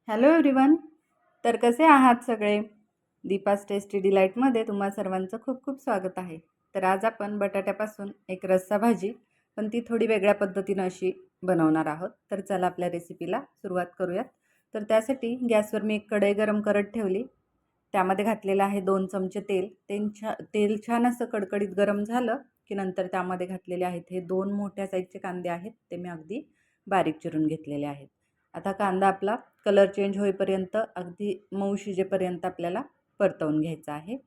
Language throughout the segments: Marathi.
Hello everyone. तर कसे आहात सगळे? दीपास टेस्टी डिलाईटमध्ये तुम्हा सर्वांचं खूप खूप स्वागत आहे. तर आज आपण बटाट्यापासून एक रस्सा भाजी, पण ती थोडी वेगळ्या पद्धतीनं अशी बनवणार आहोत. तर चला आपल्या रेसिपीला सुरुवात करूयात. तर त्यासाठी गॅसवर मी एक कढई गरम करत ठेवली. त्यामध्ये घातलेलं आहे 2 चमचे तेल. तेल छान असं कडकडीत गरम झालं की नंतर त्यामध्ये घातलेले आहेत हे 2 मोठ्या साईजचे कांदे आहेत. ते मी अगदी बारीक चिरून घेतलेले आहेत. आता कांदा आपला कलर चेंज होईपर्यंत अगदी मऊ शिजेपर्यंत आपल्याला परतवून घ्यायचा आहे.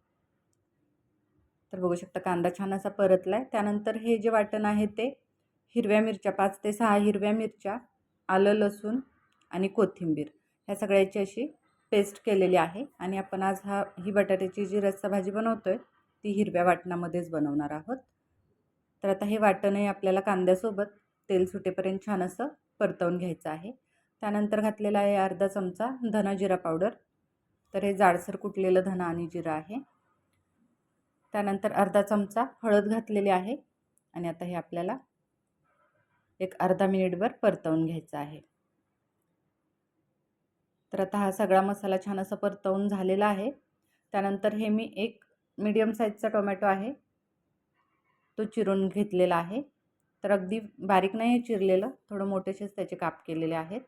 तर बघू शकता कांदा छान असा परतला आहे. त्यानंतर हे जे वाटण आहे ते हिरव्या मिरच्या 5 ते 6 हिरव्या मिरच्या, आलं लसूण आणि कोथिंबीर ह्या सगळ्याची अशी पेस्ट केलेली आहे. आणि आपण आज ही बटाट्याची जी रस्सा भाजी बनवतोय ती हिरव्या वाटणामध्येच बनवणार आहोत. तर आता हे वाटणही आपल्याला कांद्यासोबत तेल सुटेपर्यंत छान असं परतवून घ्यायचं आहे. त्यानंतर घातलेला आहे अर्धा चमचा धना जिरा पावडर. तर हे जाडसर कुटलेलं धना आणि जिरा आहे. त्यानंतर अर्धा चमचा हळद घातलेली आहे. आणि आता हे आपल्याला एक अर्धा मिनिटभर परतवून घ्यायचं आहे. तर आता हा सगळा मसाला छान असा परतवून झालेला आहे. त्यानंतर हे मी एक मीडियम साईजचा टोमॅटो आहे तो चिरून घेतलेला आहे. तर अगदी बारीक नाही चिरलेलं, थोडं मोठेसेच त्याचे काप केलेले आहेत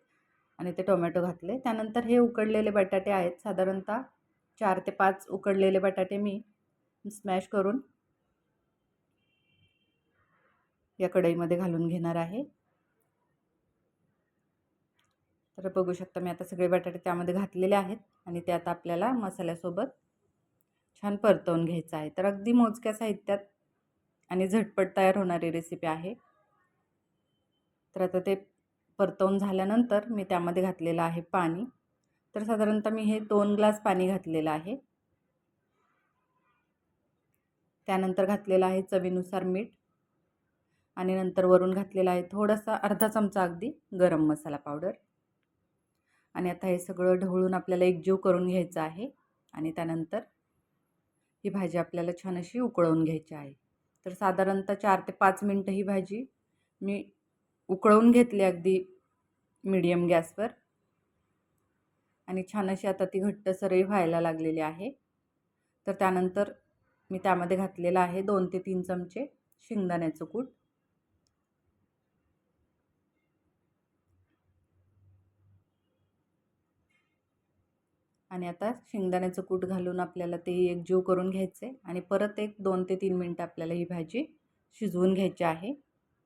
आणि ते टोमॅटो घातले. त्यानंतर हे उकडलेले बटाटे आहेत, साधारणतः 4 ते 5 उकडलेले बटाटे मी स्मॅश करून या कढईमध्ये घालून घेणार आहे. तर बघू शकता मी आता सगळे बटाटे त्यामध्ये घातलेले आहेत आणि ते आता आपल्याला मसाल्यासोबत छान परतवून घ्यायचं आहे. तर अगदी मोजक्या साहित्यात आणि झटपट तयार होणारी रेसिपी आहे. तर आता ते परतवून झाल्यानंतर मी त्यामध्ये घातलेलं आहे पाणी. तर साधारणतः मी हे 2 ग्लास पाणी घातलेलं आहे. त्यानंतर घातलेलं आहे चवीनुसार मीठ आणि नंतर वरून घातलेला आहे थोडासा अर्धा चमचा अगदी गरम मसाला पावडर. आणि आता हे सगळं ढवळून आपल्याला एकजीव करून घ्यायचं आहे. आणि त्यानंतर ही भाजी आपल्याला छान अशी उकळवून घ्यायची आहे. तर साधारणतः 4 ते 5 मिनटं ही भाजी मी उकळवून घेतली अगदी मीडियम गॅसवर. आणि छान अशी आता ती घट्टसरही व्हायला लागलेली आहे. तर त्यानंतर मी त्यामध्ये घातलेलं आहे 2 ते 3 चमचे शेंगदाण्याचं कूट. आणि आता शेंगदाण्याचं कूट घालून आपल्याला ते एकजीव करून घ्यायचं आहे आणि परत एक 2 ते 3 मिनटं आपल्याला ही भाजी शिजवून घ्यायची आहे.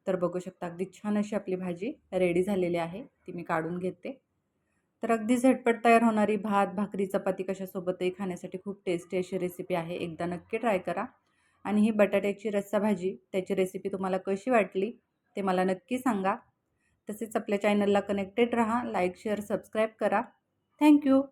तर बघू शकता अगदी छान अशी आपली भाजी रेडी झालेली आहे. ती मी काढून घेते. तर अगदी झटपट तयार होणारी भात, भाकरी, चपाती कशासोबतही खाण्यासाठी खूप टेस्टी अशी रेसिपी आहे. एकदा नक्की ट्राय करा. आणि ही बटाट्याची रस्सा भाजी त्याची रेसिपी तुम्हाला कशी वाटली ते मला नक्की सांगा. तसेच आपल्या चॅनलला कनेक्टेड राहा. लाईक, शेअर, सबस्क्राईब करा. थँक्यू.